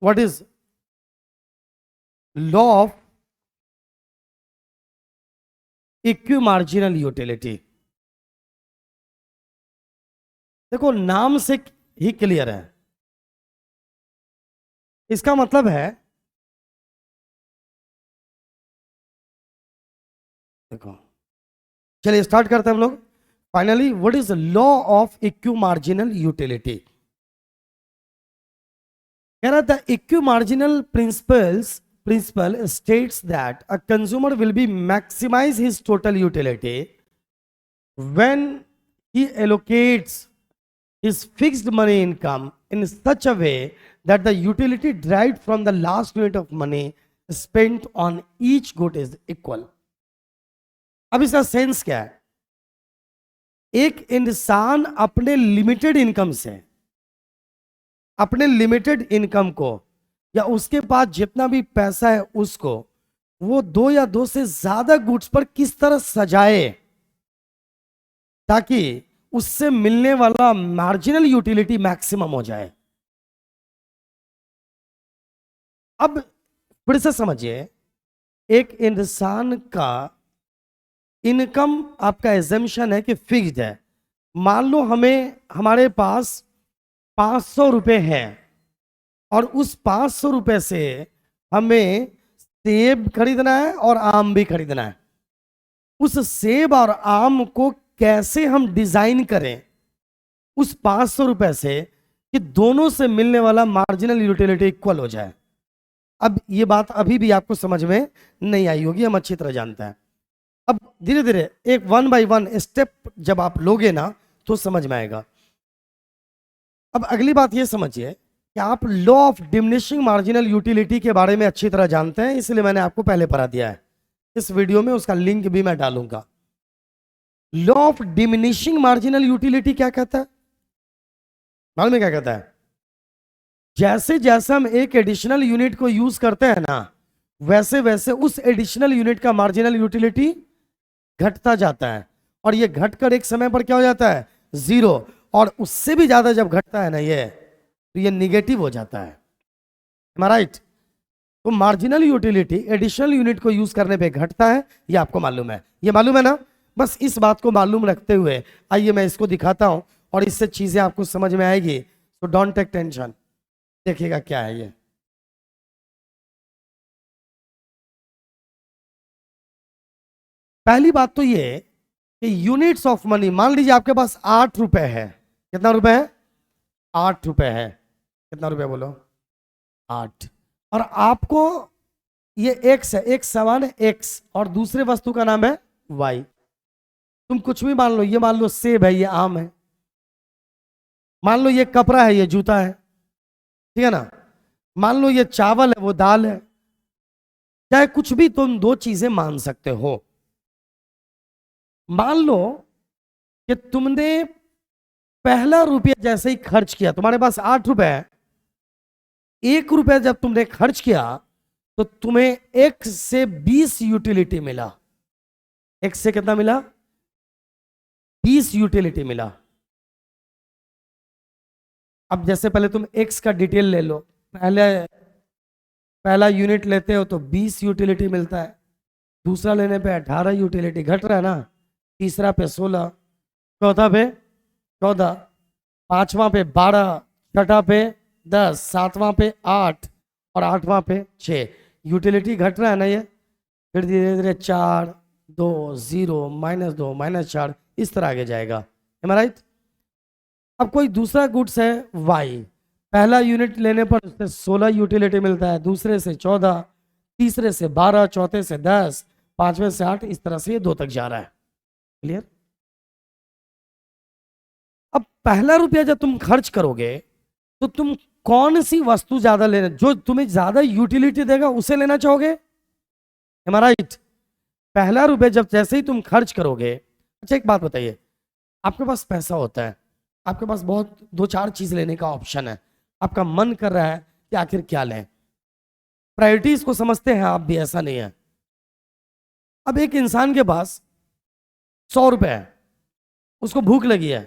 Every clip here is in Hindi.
What is law of equi marginal utility. देखो नाम से ही क्लियर है, इसका मतलब है, देखो चलिए स्टार्ट करते हैं हम लोग। Finally what is law of equi marginal utility. कह रहा था equi marginal principle states that a consumer will be maximize his total utility when he allocates his fixed money income in such a way that the utility derived from the last unit of money spent on each good is equal। अब इसका सेंस क्या है? एक इंसान अपने लिमिटेड इनकम से, अपने लिमिटेड इनकम को या उसके पास जितना भी पैसा है उसको वो दो या दो से ज्यादा गुड्स पर किस तरह सजाए ताकि उससे मिलने वाला मार्जिनल यूटिलिटी मैक्सिमम हो जाए। अब फिर से समझिए, एक इंसान का इनकम आपका एजम्पशन है कि फिक्स्ड है। मान लो हमें हमारे पास 500 रुपए है और उस 500 रुपए से हमें सेब खरीदना है और आम भी खरीदना है। उस सेब और आम को कैसे हम डिजाइन करें उस 500 रुपए से कि दोनों से मिलने वाला मार्जिनल यूटिलिटी इक्वल हो जाए। अब ये बात अभी भी आपको समझ में नहीं आई होगी, हम अच्छी तरह जानते हैं। अब धीरे धीरे एक 1 बाय 1 स्टेप जब आप लोगे ना तो समझ में आएगा। अब अगली बात ये समझिए कि आप law of diminishing marginal utility के बारे में अच्छी तरह जानते हैं, इसलिए मैंने आपको पहले पढ़ा दिया है। इस वीडियो में उसका लिंक भी मैं डालूंगा। Law of diminishing marginal utility क्या कहता है? मालूम है क्या कहता है? जैसे जैसे हम एक एडिशनल यूनिट को यूज करते हैं ना, वैसे वैसे उस एडिशनल यूनिट का मार्जिनल यूटिलिटी घटता जाता है और ये घटकर एक समय पर क्या हो जाता है? जीरो। और उससे भी ज्यादा जब घटता है ना ये, तो ये निगेटिव हो जाता है। राइट? तो मार्जिनल यूटिलिटी एडिशनल यूनिट को यूज करने पे घटता है, ये आपको मालूम है, ये मालूम है ना? बस इस बात को मालूम रखते हुए आइए मैं इसको दिखाता हूं और इससे चीजें आपको समझ में आएगी। तो डोंट टेक टेंशन, देखिएगा क्या है ये। पहली बात तो ये कि यूनिट्स ऑफ मनी, मान लीजिए आपके पास 8 रुपए है। कितना रुपए है? 8 रुपए है। कितना रुपए बोलो? 8। और आपको ये एक्स है, एक समान है एक्स और दूसरे वस्तु का नाम है वाई। तुम कुछ भी मान लो, ये मान लो सेब है, ये आम है, मान लो ये कपड़ा है, ये जूता है, ठीक है ना? मान लो ये चावल है, वो दाल है। चाहे कुछ भी तुम दो चीजें मान सकते हो। मान लो कि तुमने पहला रुपया जैसे ही खर्च किया, तुम्हारे पास 8 रुपए है, 1 रुपया जब तुमने खर्च किया तो तुम्हें एक से 20 यूटिलिटी मिला। एक से कितना मिला? 20 यूटिलिटी मिला। अब जैसे पहले तुम एक्स का डिटेल ले लो, पहला यूनिट लेते हो तो 20 यूटिलिटी मिलता है, दूसरा लेने पे 18 यूटिलिटी, घट रहा है ना? तीसरा पे 16, चौथा पे 14, पांचवा पे 12, छठा पे 10, सातवां पे 8 और आठवां पे 6। यूटिलिटी घट रहा है ना ये? फिर धीरे धीरे 4, 2, 0, -2, -4, इस तरह आगे जाएगा। M I right? अब कोई दूसरा गुड्स है वाई, पहला यूनिट लेने पर उससे 16 यूटिलिटी मिलता है, दूसरे से 14, तीसरे से 12, चौथे से 10, पांचवें से 8, इस तरह से ये 2 तक जा रहा है। क्लियर? अब पहला रुपया जब तुम खर्च करोगे तो तुम कौन सी वस्तु ज्यादा लेना, जो तुम्हें ज्यादा यूटिलिटी देगा उसे लेना चाहोगे? M I right? पहला रुपया जब जैसे ही तुम खर्च करोगे, अच्छा एक बात बताइए, आपके पास पैसा होता है, आपके पास बहुत 2-4 चीज लेने का ऑप्शन है, आपका मन कर रहा है कि आखिर क्या लें, प्रायोरिटीज को समझते हैं आप भी, ऐसा नहीं है। अब एक इंसान के पास 100 रुपए है, उसको भूख लगी है,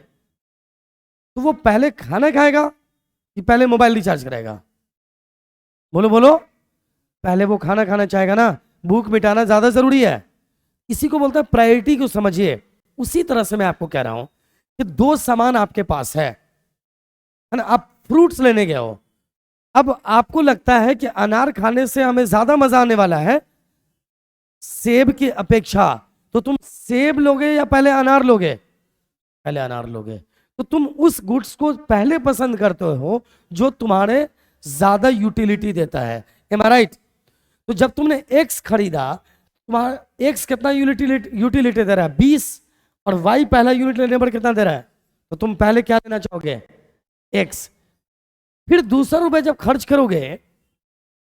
तो वो पहले खाना खाएगा कि पहले मोबाइल रिचार्ज करेगा? बोलो बोलो। पहले वो खाना खाना चाहेगा ना, भूख मिटाना ज्यादा जरूरी है। इसी को बोलता है प्रायोरिटी को समझिए। उसी तरह से मैं आपको कह रहा हूं कि दो सामान आपके पास है ना, आप फ्रूट्स लेने गए हो। अब आपको लगता है कि अनार खाने से हमें ज्यादा मजा आने वाला है सेब की अपेक्षा, तो तुम सेब लोगे या पहले अनार लोगे? पहले अनार लोगे। तो तुम उस गुड्स को पहले पसंद करते हो जो तुम्हारे ज्यादा यूटिलिटी देता है। M I right? तो जब तुमने एक्स खरीदा, तुम्हारा एक्स कितना यूटिलिटी दे रहा है? 20। और वाई पहला यूनिट लेने पर कितना दे रहा है? तो तुम पहले क्या लेना चाहोगे? एक्स। फिर दूसरा रुपए जब खर्च करोगे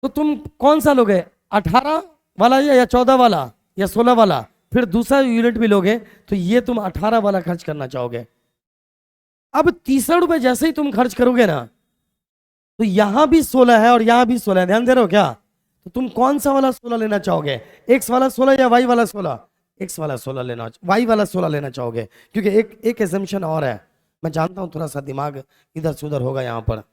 तो तुम कौन सा लोगे? 18 वाला या 14 वाला या 16 वाला? फिर दूसरा यूनिट भी लोगे तो ये तुम 18 वाला खर्च करना चाहोगे। अब तीसरा रुपए जैसे ही तुम खर्च करोगे ना, तो यहां भी 16 है और यहां भी 16 है, ध्यान दे रहे हो क्या? तो तुम कौन सा वाला 16 लेना चाहोगे? एक्स वाला 16 या वाई वाला 16? एक्स वाला 16 लेना, वाई वाला 16 लेना चाहोगे। क्योंकि एक एजम्पशन और है, मैं जानता हूं थोड़ा सा दिमाग इधर से उधर होगा यहां पर।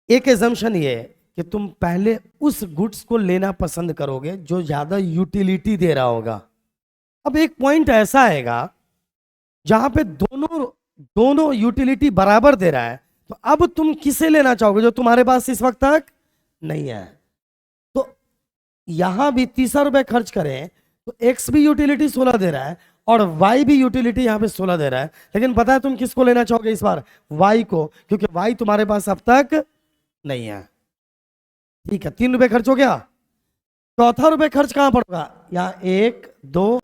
एक एजम्पशन ये कि तुम पहले उस गुड्स को लेना पसंद करोगे जो ज्यादा यूटिलिटी दे रहा होगा। अब एक पॉइंट ऐसा आएगा जहां पे दोनों दोनों यूटिलिटी बराबर दे रहा है, तो अब तुम किसे लेना चाहोगे जो तुम्हारे पास इस वक्त तक नहीं है? तो यहां भी तीसरा रुपए खर्च करें तो एक्स भी यूटिलिटी 16 दे रहा है और वाई भी यूटिलिटी यहां पे 16 दे रहा है, लेकिन पता है तुम किसको लेना चाहोगे इस बार? वाई को, क्योंकि वाई तुम्हारे पास अब तक नहीं है। ठीक है, 3 रुपए खर्च हो गया। चौथा रुपए खर्च कहां पड़ेगा? यहाँ 1 2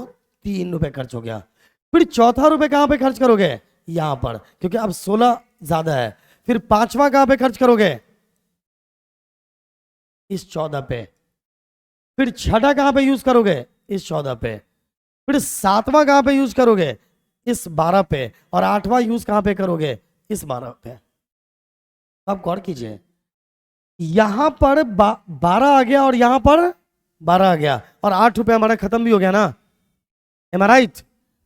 3 रुपए खर्च हो गया। फिर चौथा रुपए कहां पे खर्च करोगे? यहां पर, क्योंकि अब 16 ज्यादा है। फिर पांचवा कहां पे खर्च करोगे? इस 14 पे। फिर छठा कहां पे यूज करोगे? इस 14 पे। फिर सातवां कहां पे यूज करोगे? इस 12 पे। और आठवां यूज कहां पे करोगे? इस 12 पे। अब गौर कीजिए, यहां पर 12 आ गया और यहां पर 12 आ गया और 8 रुपए हमारा खत्म भी हो गया ना। M I right?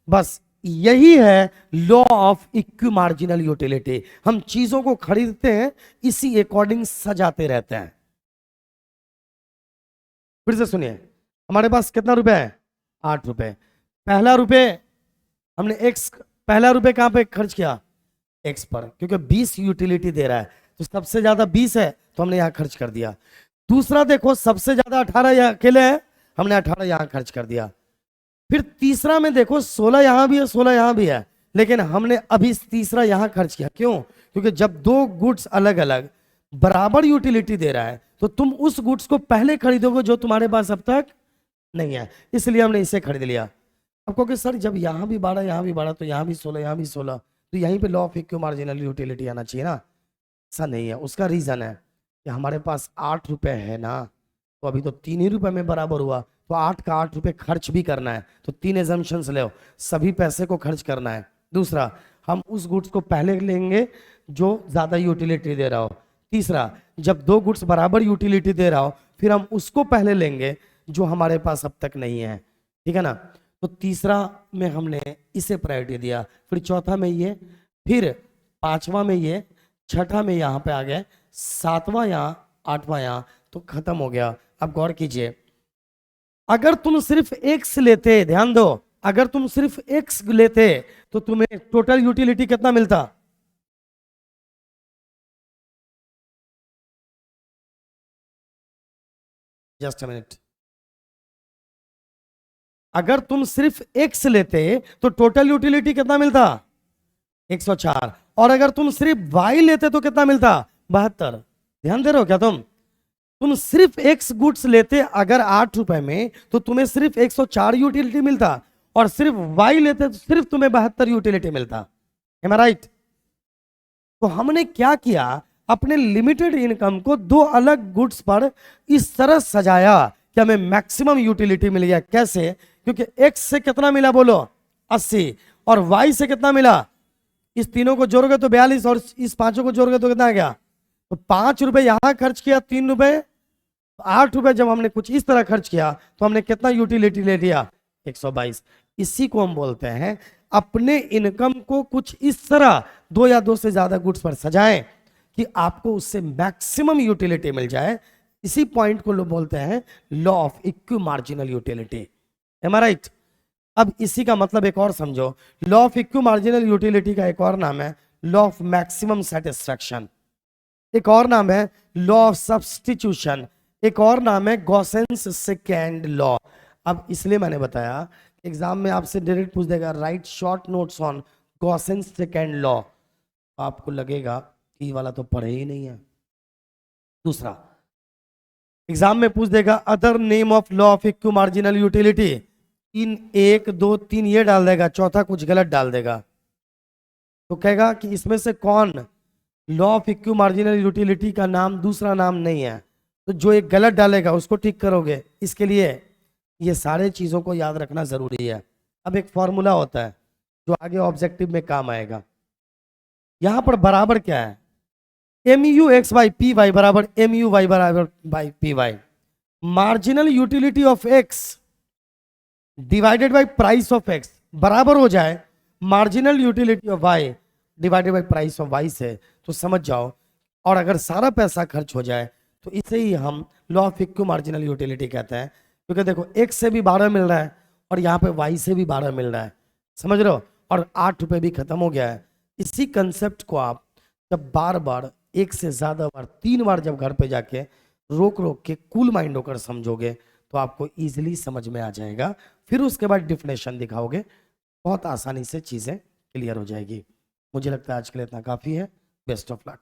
बस यही है law of equi marginal utility. हम चीजों को खरीदते हैं, इसी अकॉर्डिंग सजाते रहते हैं। फिर से सुनिए, हमारे पास कितना रुपए है? 8 रुपए। पहला रुपए हमने एक्स, पहला रुपए कहां पे खर्च किया? एक्स पर, क्योंकि 20 यूटिलिटी दे रहा है, तो सबसे ज्यादा 20 है तो हमने यहां खर्च कर दिया। दूसरा देखो, सबसे ज्यादा 18 यहां अकेले है, हमने 18 यहां खर्च कर दिया। फिर तीसरा में देखो 16 यहां भी है 16 यहां भी है, लेकिन हमने अभी तीसरा यहां खर्च किया। क्यों? क्योंकि जब दो गुड्स अलग अलग बराबर यूटिलिटी दे रहा है तो तुम उस गुड्स को पहले खरीदोगे जो तुम्हारे पास अब तक नहीं है, इसलिए हमने इसे खरीद लिया। अब कहोगे सर जब यहां भी 12 यहां भी 12 तो यहां भी 16 यहां भी 16, तो यहीं पे law of equi marginal utility आना चाहिए ना। ऐसा नहीं है, उसका रीजन है कि हमारे पास 8 रुपए है ना, तो अभी तो 3 ही रुपए में बराबर हुआ, तो 8 का 8 रुपए खर्च भी करना है, तो 3 एजम्पशंस ले, सभी पैसे को खर्च करना है। दूसरा, हम उस गुड्स को पहले लेंगे जो ज्यादा यूटिलिटी दे रहा हो। तीसरा, जब दो गुड्स बराबर यूटिलिटी दे रहा हो फिर हम उसको पहले लेंगे जो हमारे पास अब तक नहीं है। ठीक है ना? तो तीसरा में हमने इसे प्रायोरिटी दिया, फिर चौथा में ये, फिर पांचवा में ये, छठा में यहां पे आ गए, सातवां यहां, आठवां यहां, तो खत्म हो गया। अब गौर कीजिए, अगर तुम सिर्फ एक्स लेते, ध्यान दो, अगर तुम सिर्फ एक्स लेते तो तुम्हें टोटल यूटिलिटी कितना मिलता? Just a minute. अगर तुम सिर्फ एक्स लेते तो टोटल यूटिलिटी कितना मिलता? 104। और अगर तुम सिर्फ वाई लेते तो कितना मिलता? 72। ध्यान दे रहे हो क्या तुम सिर्फ एक्स गुड्स लेते अगर 8 रुपए में तो तुम्हें सिर्फ 104 यूटिलिटी मिलता, और सिर्फ वाई लेते तो सिर्फ तुम्हें 72 यूटिलिटी मिलता। M I right? तो हमने क्या किया, अपने लिमिटेड इनकम को दो अलग गुड्स पर इस तरह सजाया कि हमें मैक्सिमम यूटिलिटी मिल गया। कैसे? क्योंकि एक्स से कितना मिला बोलो? 80। और वाई से कितना मिला? इस तीनों को जोड़ोगे तो 42, और इस पांचों को जोड़ोगे तो कितना आ गया? तो 5 रुपए यहां खर्च किया, 3 रुपए, 8 रुपए जब हमने कुछ इस तरह खर्च किया तो हमने कितना यूटिलिटी ले लिया? 122। इसी को हम बोलते हैं अपने इनकम को कुछ इस तरह 2 या 2 से ज्यादा गुड्स पर सजाएं कि आपको उससे मैक्सिमम यूटिलिटी मिल जाए। इसी पॉइंट को लोग बोलते हैं law of equi marginal utility. Am I right? अब इसी का मतलब एक और समझो, law of equi marginal utility का एक और नाम है लॉ ऑफ मैक्सिमम सेटिस्फैक्शन, एक और नाम है लॉ ऑफ सब्स्टिट्यूशन, एक और नाम है गॉसेंस सेकेंड लॉ। अब इसलिए मैंने बताया एग्जाम में आपसे डायरेक्ट पूछ देगा write short notes on Gauss's second law, आपको लगेगा कि ये वाला तो पढ़े ही नहीं है। दूसरा एग्जाम में पूछ देगा other name of law of equi marginal utility, तीन 1 2 3 ये डाल देगा, चौथा कुछ गलत डाल देगा, तो कहेगा कि इसमें से कौन law of equi marginal utility का नाम दूसरा नाम नहीं है, तो जो एक गलत डालेगा उसको ठीक करोगे। इसके लिए ये सारे चीज़ों को याद रखना ज़रूरी है। अब एक फॉर्मूला होता है जो आगे ऑब्जेक्टिव में काम आएगा। यहाँ पर बराबर क्या है, M U x by P y बराबर एम यू वाई बराबर by P y. Marginal utility of x divided by price of x बराबर हो जाए marginal utility of y divided by price of y से, तो समझ जाओ। और अगर सारा पैसा खर्च हो जाए तो इसे ही हम law of equi marginal utility कहते हैं, क्योंकि देखो एक्स से भी 12 मिल रहा है और यहाँ पे वाई से भी 12 मिल रहा है, समझ रहे हो, और 8 रुपये भी खत्म हो गया है। इसी कंसेप्ट को आप जब बार बार एक से ज्यादा बार 3 बार जब घर पे जाके रोक रोक के कूल माइंड होकर समझोगे तो आपको इजीली समझ में आ जाएगा। फिर उसके बाद डिफिनेशन दिखाओगे, बहुत आसानी से चीजें क्लियर हो जाएगी। मुझे लगता है आज के लिए इतना काफी है। Best of luck.